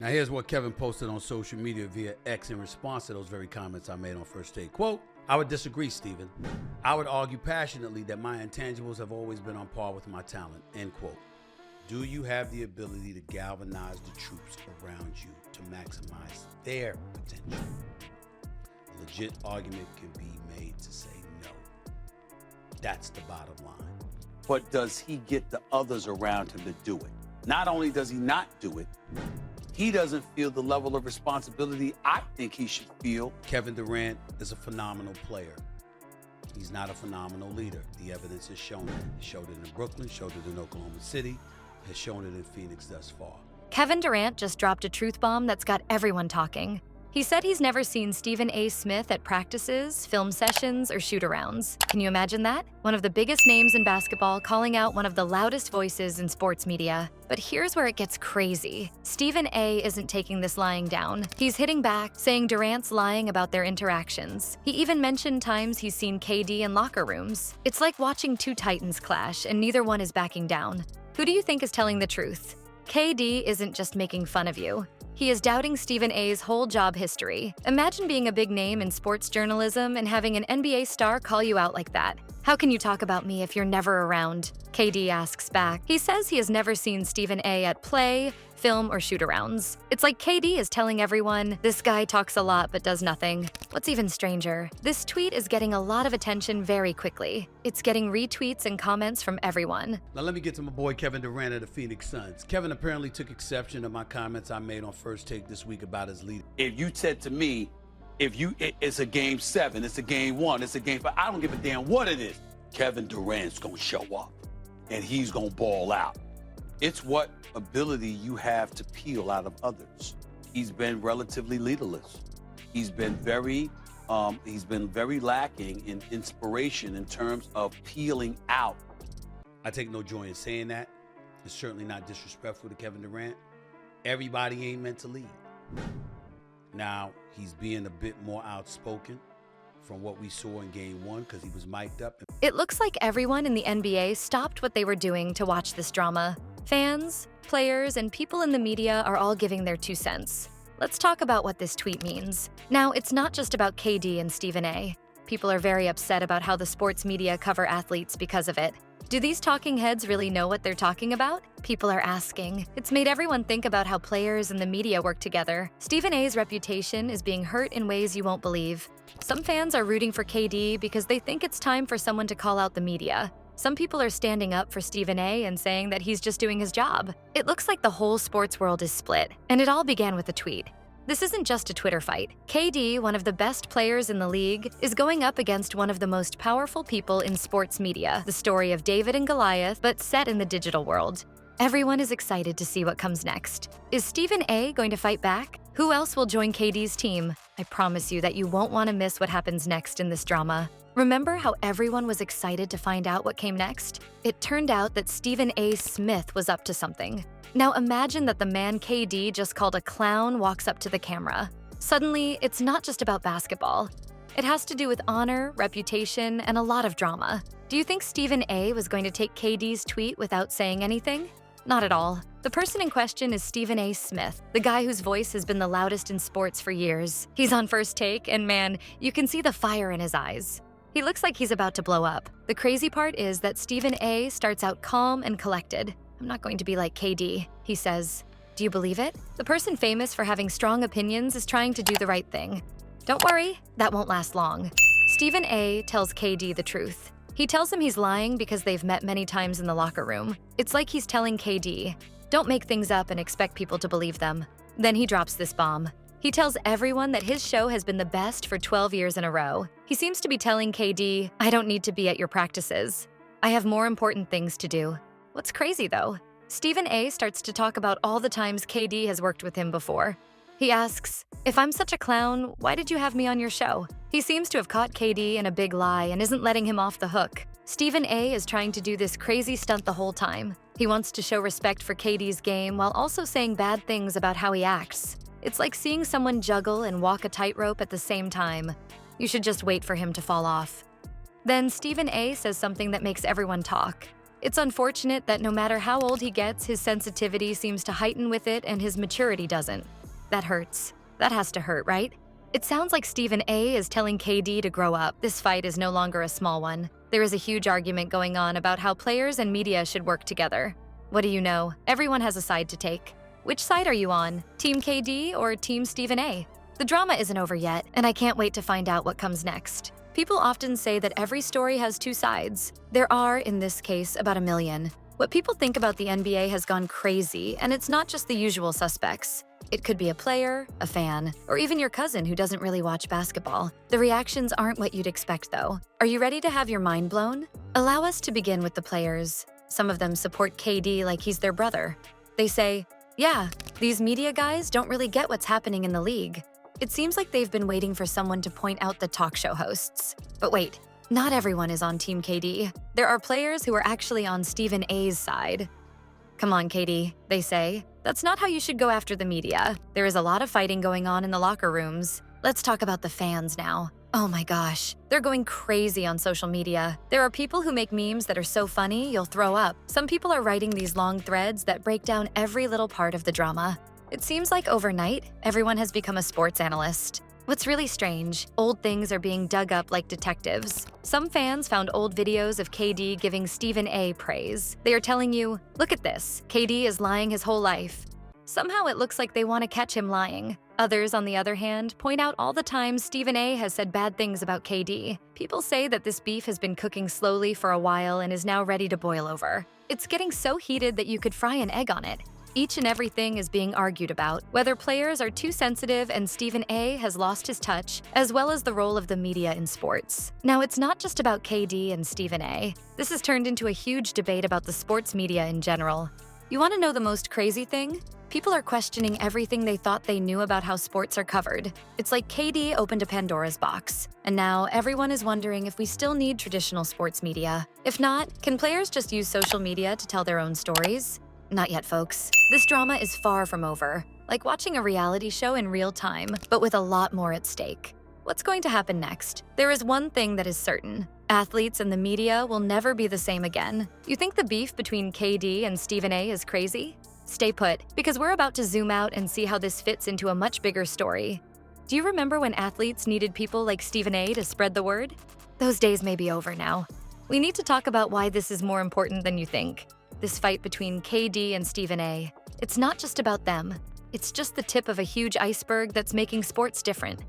Now here's what Kevin posted on social media via X in response to those very comments I made on First Take. Quote, I would disagree, Stephen. I would argue passionately that my intangibles have always been on par with my talent, end quote. Do you have the ability to galvanize the troops around you to maximize their potential? A legit argument can be made to say no. That's the bottom line. But does he get the others around him to do it? Not only does he not do it, he doesn't feel the level of responsibility I think he should feel. Kevin Durant is a phenomenal player. He's not a phenomenal leader. The evidence has shown it. He showed it in Brooklyn, showed it in Oklahoma City, has shown it in Phoenix thus far. Kevin Durant just dropped a truth bomb that's got everyone talking. He said he's never seen Stephen A. Smith at practices, film sessions, or shootarounds. Can you imagine that? One of the biggest names in basketball calling out one of the loudest voices in sports media. But here's where it gets crazy. Stephen A. isn't taking this lying down. He's hitting back, saying Durant's lying about their interactions. He even mentioned times he's seen KD in locker rooms. It's like watching two titans clash, and neither one is backing down. Who do you think is telling the truth? KD isn't just making fun of you. He is doubting Stephen A.'s whole job history. Imagine being a big name in sports journalism and having an NBA star call you out like that. How can you talk about me if you're never around? KD asks back. He says he has never seen Stephen A. at play, film, or shootarounds. It's like KD is telling everyone, this guy talks a lot but does nothing. What's even stranger, this tweet is getting a lot of attention very quickly. It's getting retweets and comments from everyone. Now let me get to my boy Kevin Durant of the Phoenix Suns. Kevin apparently took exception to my comments I made on First Take this week about his leader. If you said to me, it's a game 7, it's a game 1, it's a game 5, I don't give a damn what it is. Kevin Durant's gonna show up and he's gonna ball out. It's what ability you have to peel out of others. He's been relatively leaderless. He's been very lacking in inspiration in terms of peeling out. I take no joy in saying that. It's certainly not disrespectful to Kevin Durant. Everybody ain't meant to lead. Now, he's being a bit more outspoken from what we saw in game 1 because he was mic'd up. It looks like everyone in the NBA stopped what they were doing to watch this drama. Fans, players, and people in the media are all giving their 2 cents. Let's talk about what this tweet means. Now, it's not just about KD and Stephen A. People are very upset about how the sports media cover athletes because of it. Do these talking heads really know what they're talking about? People are asking. It's made everyone think about how players and the media work together. Stephen A.'s reputation is being hurt in ways you won't believe. Some fans are rooting for KD because they think it's time for someone to call out the media. Some people are standing up for Stephen A. and saying that he's just doing his job. It looks like the whole sports world is split, and it all began with a tweet. This isn't just a Twitter fight. KD, one of the best players in the league, is going up against one of the most powerful people in sports media, the story of David and Goliath, but set in the digital world. Everyone is excited to see what comes next. Is Stephen A. going to fight back? Who else will join KD's team? I promise you that you won't want to miss what happens next in this drama. Remember how everyone was excited to find out what came next? It turned out that Stephen A. Smith was up to something. Now imagine that the man KD just called a clown walks up to the camera. Suddenly, it's not just about basketball. It has to do with honor, reputation, and a lot of drama. Do you think Stephen A. was going to take KD's tweet without saying anything? Not at all. The person in question is Stephen A. Smith, the guy whose voice has been the loudest in sports for years. He's on First Take, and man, you can see the fire in his eyes. He looks like he's about to blow up. The crazy part is that Stephen A. starts out calm and collected. I'm not going to be like KD, he says. Do you believe it? The person famous for having strong opinions is trying to do the right thing. Don't worry, that won't last long. Stephen A. tells KD the truth. He tells him he's lying because they've met many times in the locker room. It's like he's telling KD, don't make things up and expect people to believe them. Then he drops this bomb. He tells everyone that his show has been the best for 12 years in a row. He seems to be telling KD, I don't need to be at your practices. I have more important things to do. What's crazy though? Stephen A. starts to talk about all the times KD has worked with him before. He asks, if I'm such a clown, why did you have me on your show? He seems to have caught KD in a big lie and isn't letting him off the hook. Stephen A. is trying to do this crazy stunt the whole time. He wants to show respect for KD's game while also saying bad things about how he acts. It's like seeing someone juggle and walk a tightrope at the same time. You should just wait for him to fall off. Then Stephen A. says something that makes everyone talk. It's unfortunate that no matter how old he gets, his sensitivity seems to heighten with it and his maturity doesn't. That hurts. That has to hurt, right? It sounds like Stephen A is telling KD to grow up. This fight is no longer a small one. There is a huge argument going on about how players and media should work together. What do you know? Everyone has a side to take. Which side are you on? Team KD or Team Stephen A? The drama isn't over yet, and I can't wait to find out what comes next. People often say that every story has two sides. There are, in this case, about 1 million. What people think about the NBA has gone crazy, and it's not just the usual suspects. It could be a player, a fan, or even your cousin who doesn't really watch basketball. The reactions aren't what you'd expect, though. Are you ready to have your mind blown? Allow us to begin with the players. Some of them support KD like he's their brother. They say, yeah, these media guys don't really get what's happening in the league. It seems like they've been waiting for someone to point out the talk show hosts. But wait, not everyone is on Team KD. There are players who are actually on Stephen A's side. Come on, KD, they say. That's not how you should go after the media. There is a lot of fighting going on in the locker rooms. Let's talk about the fans now. Oh my gosh, they're going crazy on social media. There are people who make memes that are so funny, you'll throw up. Some people are writing these long threads that break down every little part of the drama. It seems like overnight, everyone has become a sports analyst. What's really strange, old things are being dug up like detectives. Some fans found old videos of KD giving Stephen A praise. They are telling you, look at this, KD is lying his whole life. Somehow it looks like they want to catch him lying. Others, on the other hand, point out all the times Stephen A has said bad things about KD. People say that this beef has been cooking slowly for a while and is now ready to boil over. It's getting so heated that you could fry an egg on it. Each and everything is being argued about, whether players are too sensitive and Stephen A has lost his touch, as well as the role of the media in sports. Now, it's not just about KD and Stephen A. This has turned into a huge debate about the sports media in general. You want to know the most crazy thing? People are questioning everything they thought they knew about how sports are covered. It's like KD opened a Pandora's box, and now everyone is wondering if we still need traditional sports media. If not, can players just use social media to tell their own stories? Not yet, folks. This drama is far from over, like watching a reality show in real time, but with a lot more at stake. What's going to happen next? There is one thing that is certain. Athletes and the media will never be the same again. You think the beef between KD and Stephen A is crazy? Stay put, because we're about to zoom out and see how this fits into a much bigger story. Do you remember when athletes needed people like Stephen A to spread the word? Those days may be over now. We need to talk about why this is more important than you think. This fight between KD and Stephen A. It's not just about them. It's just the tip of a huge iceberg that's making sports different.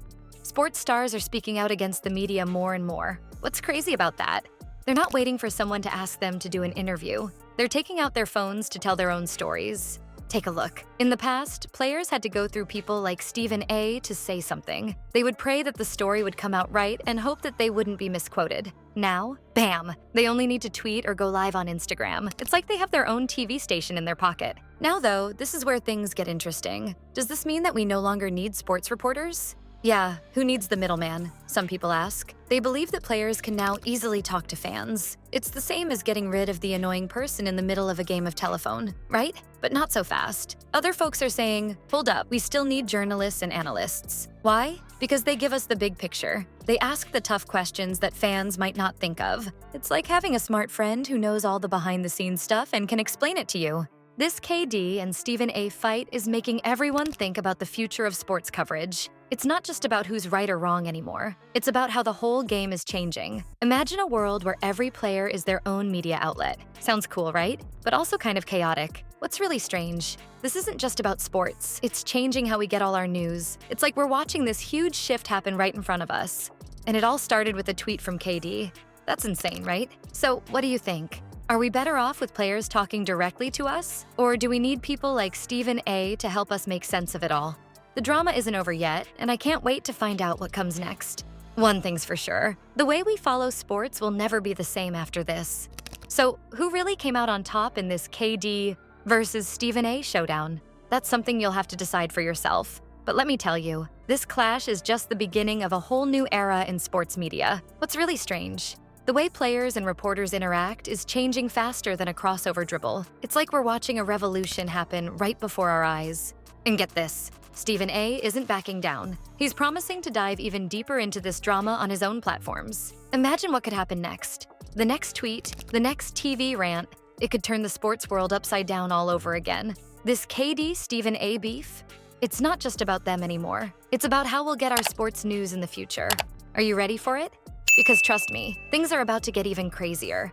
Sports stars are speaking out against the media more and more. What's crazy about that? They're not waiting for someone to ask them to do an interview. They're taking out their phones to tell their own stories. Take a look. In the past, players had to go through people like Stephen A to say something. They would pray that the story would come out right and hope that they wouldn't be misquoted. Now, bam! They only need to tweet or go live on Instagram. It's like they have their own TV station in their pocket. Now though, this is where things get interesting. Does this mean that we no longer need sports reporters? Yeah, who needs the middleman? Some people ask. They believe that players can now easily talk to fans. It's the same as getting rid of the annoying person in the middle of a game of telephone, right? But not so fast. Other folks are saying, hold up, we still need journalists and analysts. Why? Because they give us the big picture. They ask the tough questions that fans might not think of. It's like having a smart friend who knows all the behind-the-scenes stuff and can explain it to you. This KD and Stephen A fight is making everyone think about the future of sports coverage. It's not just about who's right or wrong anymore. It's about how the whole game is changing. Imagine a world where every player is their own media outlet. Sounds cool, right? But also kind of chaotic. What's really strange? This isn't just about sports. It's changing how we get all our news. It's like we're watching this huge shift happen right in front of us. And it all started with a tweet from KD. That's insane, right? So what do you think? Are we better off with players talking directly to us? Or do we need people like Stephen A to help us make sense of it all? The drama isn't over yet, and I can't wait to find out what comes next. One thing's for sure, the way we follow sports will never be the same after this. So, who really came out on top in this KD versus Stephen A showdown? That's something you'll have to decide for yourself. But let me tell you, this clash is just the beginning of a whole new era in sports media. What's really strange? The way players and reporters interact is changing faster than a crossover dribble. It's like we're watching a revolution happen right before our eyes. And get this, Stephen A isn't backing down. He's promising to dive even deeper into this drama on his own platforms. Imagine what could happen next. The next tweet, the next TV rant, It could turn the sports world upside down all over again. This KD-Stephen A beef? It's not just about them anymore. It's about how we'll get our sports news in the future. Are you ready for it? Because trust me, things are about to get even crazier.